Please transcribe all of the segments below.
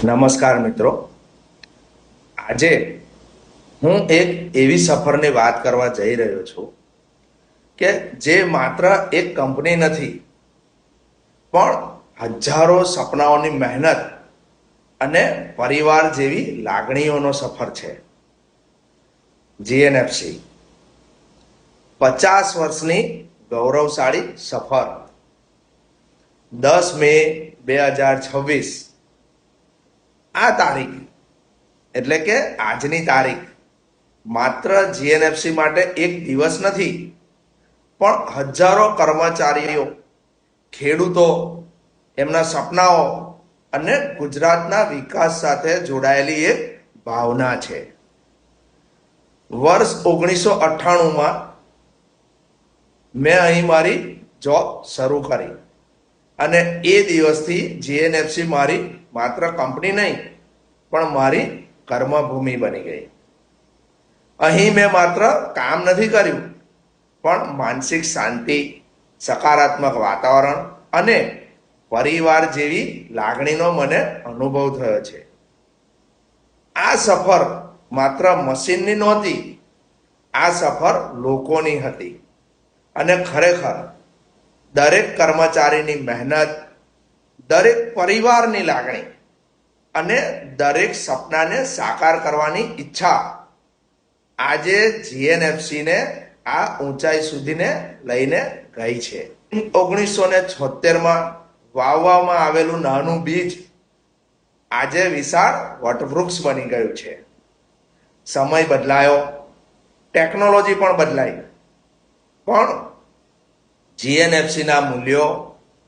નમસ્કાર મિત્રો, આજે હું એક એવી સફરની વાત કરવા જઈ રહ્યો છું કે જે માત્ર એક કંપની નથી પણ હજારો સપનાઓની મહેનત અને પરિવાર જેવી લાગણીઓનો સફર છે. જીએનએફસી 50 વર્ષની ગૌરવશાળી સફર. 10 મે 2026 આ તારીખ એટલે કે આજની તારીખ માત્ર જીએનએફસી માટે એક દિવસ નથી, પણ હજારો કર્મચારીઓ, ખેડૂતો, એમના સપનાઓ અને ગુજરાતના વિકાસ સાથે જોડાયેલી એક ભાવના છે. વર્ષ 1998માં મેં અહીં મારી જોબ શરૂ કરી અને એ દિવસથી જીએનએફસી મારી માત્ર કંપની નહીં પણ મારી કર્મભૂમિ બની ગઈ. અહીં મેં માત્ર કામ નથી કર્યું, પણ માનસિક શાંતિ, સકારાત્મક વાતાવરણ અને પરિવાર જેવી લાગણીનો મને અનુભવ થયો છે. આ સફર માત્ર મશીનની નહોતી, આ સફર લોકોની હતી અને ખરેખર દરેક કર્મચારીની મહેનત, દરેક પરિવારની લાગણી અને દરેક સપનાને સાકાર કરવાની ઈચ્છા આજે જીએનએફસીને આ ઊંચાઈ સુધીને લઈને ગઈ છે. 1976માં વાવવામાં આવેલું નાનું બીજ આજે વિશાળ વટવૃક્ષ બની ગયું છે. સમય બદલાયો, ટેકનોલોજી પણ બદલાઈ, પણ જીએનએફસીના મૂલ્યો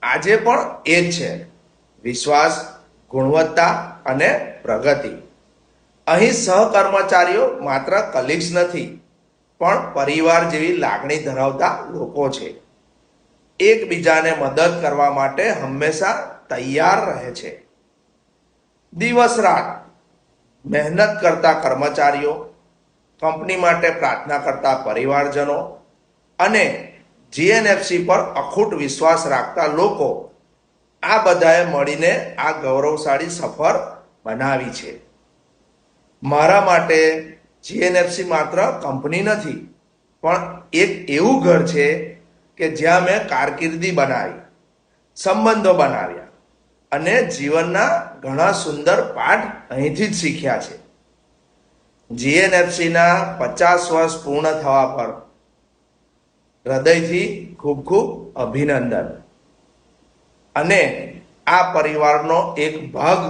આજે પણ એ જ છે: વિશ્વાસ, ગુણવત્તા અને પ્રગતિ. અહીં સહકર્મચારીઓ માત્ર કલીગ્સ નથી, પણ પરિવાર જેવી લાગણી ધરાવતા લોકો છે. એકબીજાને મદદ કરવા માટે હંમેશા તૈયાર રહે છે. દિવસ રાત મહેનત કરતા કર્મચારીઓ, કંપની માટે પ્રાર્થના કરતા પરિવારજનો અને જીએનએફસી પર અખૂટ વિશ્વાસ રાખતા લોકો, આ બધાએ મળીને આ ગૌરવશાળી સફર બનાવી છે. મારા માટે જીએનએફસી માત્ર કંપની નથી, પણ એક એવું ઘર છે કે જ્યાં મેં કારકિર્દી બનાવી, સંબંધો બનાવ્યા અને જીવનના ઘણા સુંદર પાઠ અહીંથી જ શીખ્યા છે. જીએનએફસીના 50 વર્ષ પૂર્ણ થવા પર હૃદયથી ખૂબ ખૂબ અભિનંદન. અને આ પરિવારનો એક ભાગ